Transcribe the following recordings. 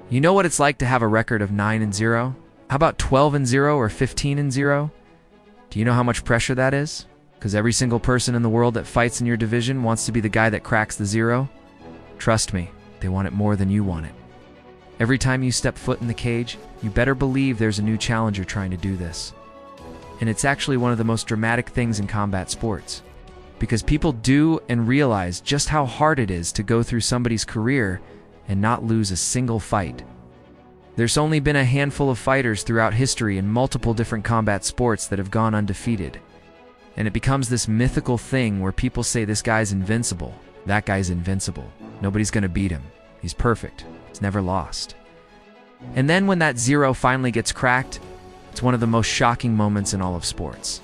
You know what it's like to have a record of 9-0? How about 12-0 or 15-0? Do you know how much pressure that is? Because every single person in the world that fights in your division wants to be the guy that cracks the 0. Trust me, they want it more than you want it. Every time you step foot in the cage, you better believe there's a new challenger trying to do this. And it's actually one of the most dramatic things in combat sports. Because people do and realize just how hard it is to go through somebody's career and not lose a single fight. There's only been a handful of fighters throughout history in multiple different combat sports that have gone undefeated. And it becomes this mythical thing where people say this guy's invincible, that guy's invincible, nobody's gonna beat him, he's perfect, he's never lost. And then when that 0 finally gets cracked, it's one of the most shocking moments in all of sports.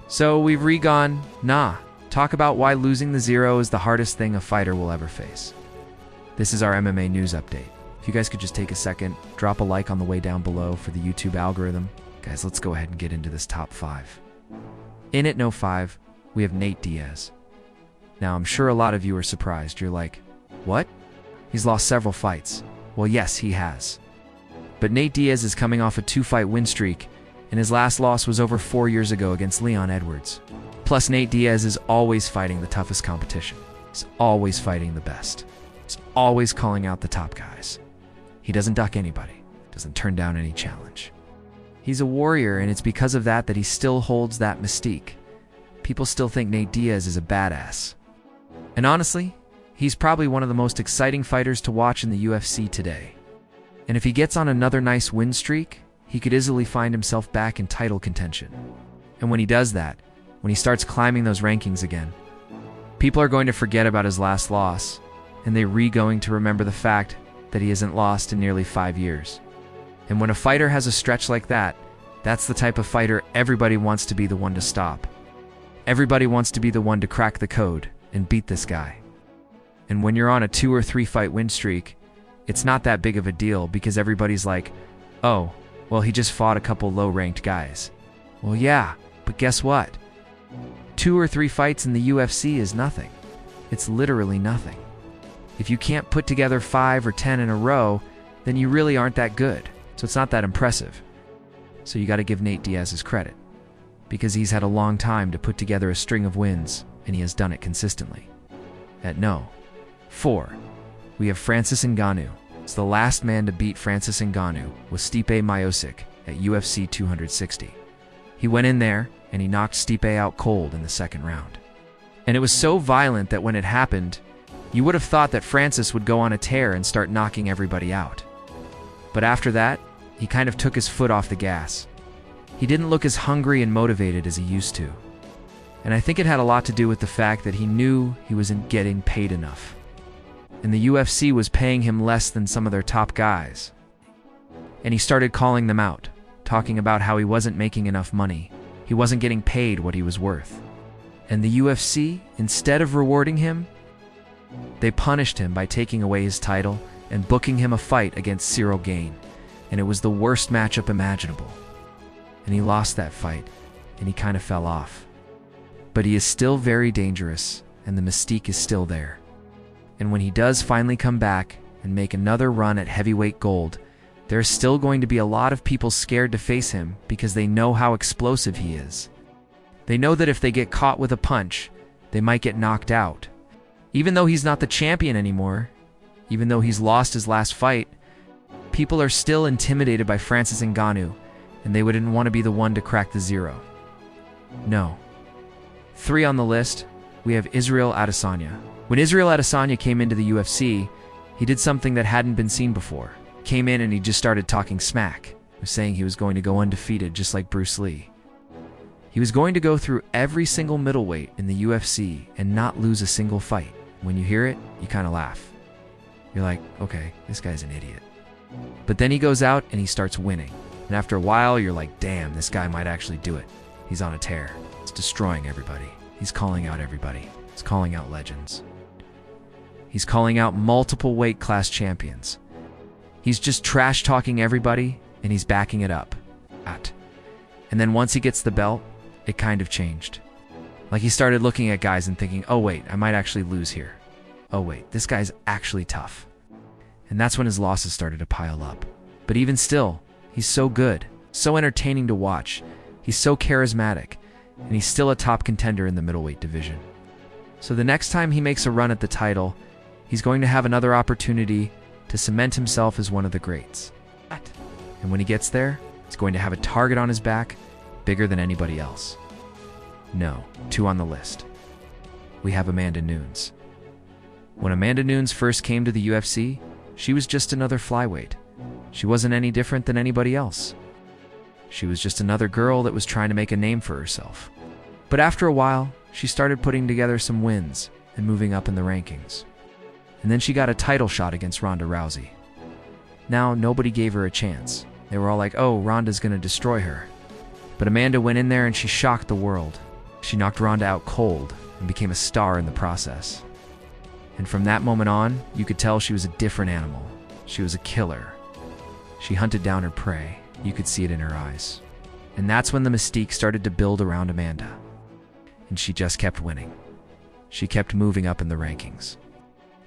So we've re-gone, talk about why losing the 0 is the hardest thing a fighter will ever face. This is our MMA news update. If you guys could just take a second, drop a like on the way down below for the YouTube algorithm. Guys, let's go ahead and get into this top 5. In at No. 5, we have Nate Diaz. Now, I'm sure a lot of you are surprised. You're like, what? He's lost several fights. Well, yes, he has. But Nate Diaz is coming off a 2-fight win streak, and his last loss was over 4 years ago against Leon Edwards. Plus, Nate Diaz is always fighting the toughest competition. He's always fighting the best. He's always calling out the top guys. He doesn't duck anybody, doesn't turn down any challenge. He's a warrior, and it's because of that he still holds that mystique. People still think Nate Diaz is a badass. And honestly, he's probably one of the most exciting fighters to watch in the UFC today. And if he gets on another nice win streak, he could easily find himself back in title contention. And when he does that, when he starts climbing those rankings again, people are going to forget about his last loss, and they're going to remember the fact that he hasn't lost in nearly 5 years. And when a fighter has a stretch like that, that's the type of fighter everybody wants to be the one to stop. Everybody wants to be the one to crack the code and beat this guy. And when you're on a 2 or 3 fight win streak, it's not that big of a deal because everybody's like, oh, well, he just fought a couple low-ranked guys. Well, yeah, but guess what? 2 or 3 fights in the UFC is nothing. It's literally nothing. If you can't put together 5 or 10 in a row, then you really aren't that good. So it's not that impressive. So you got to give Nate Diaz his credit, because he's had a long time to put together a string of wins, and he has done it consistently. At No. 4, we have Francis Ngannou. It's the last man to beat Francis Ngannou was Stipe Miocic at UFC 260. He went in there, and he knocked Stipe out cold in the 2nd round. And it was so violent that when it happened, you would have thought that Francis would go on a tear and start knocking everybody out. But after that, he kind of took his foot off the gas. He didn't look as hungry and motivated as he used to. And I think it had a lot to do with the fact that he knew he wasn't getting paid enough. And the UFC was paying him less than some of their top guys. And he started calling them out, talking about how he wasn't making enough money. He wasn't getting paid what he was worth. And the UFC, instead of rewarding him, they punished him by taking away his title and booking him a fight against Cyril Gane. And it was the worst matchup imaginable. And he lost that fight, and he kind of fell off. But he is still very dangerous, and the mystique is still there. And when he does finally come back and make another run at heavyweight gold, there's still going to be a lot of people scared to face him because they know how explosive he is. They know that if they get caught with a punch, they might get knocked out. Even though he's not the champion anymore, even though he's lost his last fight, people are still intimidated by Francis Ngannou, and they wouldn't want to be the one to crack the 0. No. 3 on the list, we have Israel Adesanya. When Israel Adesanya came into the UFC, he did something that hadn't been seen before. Came in and he just started talking smack. He was saying he was going to go undefeated just like Bruce Lee. He was going to go through every single middleweight in the UFC and not lose a single fight. When you hear it, you kind of laugh. You're like, okay, this guy's an idiot. But then he goes out and he starts winning. And after a while, you're like, damn, this guy might actually do it. He's on a tear. He's destroying everybody. He's calling out everybody. He's calling out legends. He's calling out multiple weight class champions. He's just trash talking everybody, and he's backing it up. And then once he gets the belt, it kind of changed. Like he started looking at guys and thinking, oh wait, I might actually lose here. Oh wait, this guy's actually tough. And that's when his losses started to pile up. But even still, he's so good, so entertaining to watch. He's so charismatic, and he's still a top contender in the middleweight division. So the next time he makes a run at the title, he's going to have another opportunity to cement himself as one of the greats. And when he gets there, he's going to have a target on his back bigger than anybody else. No, 2 on the list. We have Amanda Nunes. When Amanda Nunes first came to the UFC, she was just another flyweight. She wasn't any different than anybody else. She was just another girl that was trying to make a name for herself. But after a while, she started putting together some wins and moving up in the rankings. And then she got a title shot against Ronda Rousey. Now, nobody gave her a chance. They were all like, oh, Ronda's gonna destroy her. But Amanda went in there and she shocked the world. She knocked Ronda out cold and became a star in the process. And from that moment on, you could tell she was a different animal. She was a killer. She hunted down her prey. You could see it in her eyes. And that's when the mystique started to build around Amanda. And she just kept winning. She kept moving up in the rankings.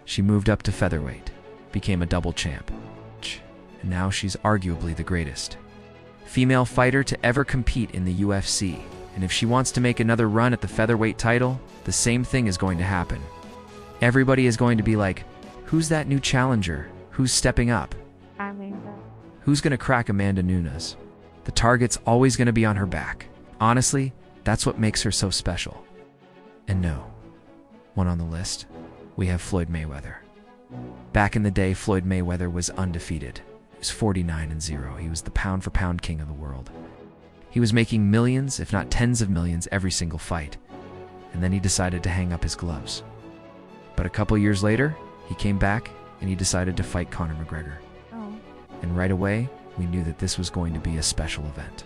She moved up to featherweight, became a double champ. And now she's arguably the greatest female fighter to ever compete in the UFC. And if she wants to make another run at the featherweight title, the same thing is going to happen. Everybody is going to be like, who's that new challenger? Who's stepping up? Who's going to crack Amanda Nunes? The target's always going to be on her back. Honestly, that's what makes her so special. And no, 1 on the list, we have Floyd Mayweather. Back in the day, Floyd Mayweather was undefeated. He was 49-0. He was the pound-for-pound king of the world. He was making millions, if not tens of millions, every single fight. And then he decided to hang up his gloves. But a couple years later, he came back and he decided to fight Conor McGregor. And right away, we knew that this was going to be a special event.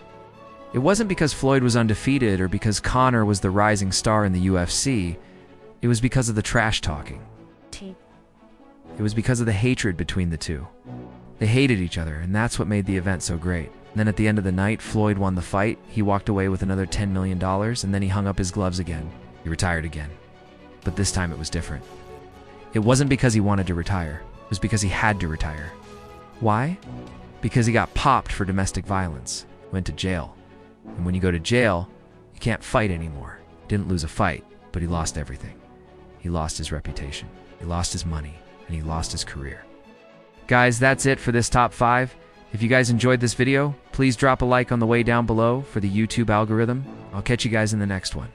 It wasn't because Floyd was undefeated or because Conor was the rising star in the UFC. It was because of the trash talking. It was because of the hatred between the two. They hated each other, and that's what made the event so great. And then at the end of the night, Floyd won the fight. He walked away with another $10 million, and then he hung up his gloves again. He retired again. But this time it was different. It wasn't because he wanted to retire. It was because he had to retire. Why? Because he got popped for domestic violence, went to jail. And when you go to jail, you can't fight anymore. He didn't lose a fight, but he lost everything. He lost his reputation, he lost his money, and he lost his career. Guys, that's it for this top 5. If you guys enjoyed this video, please drop a like on the way down below for the YouTube algorithm. I'll catch you guys in the next one.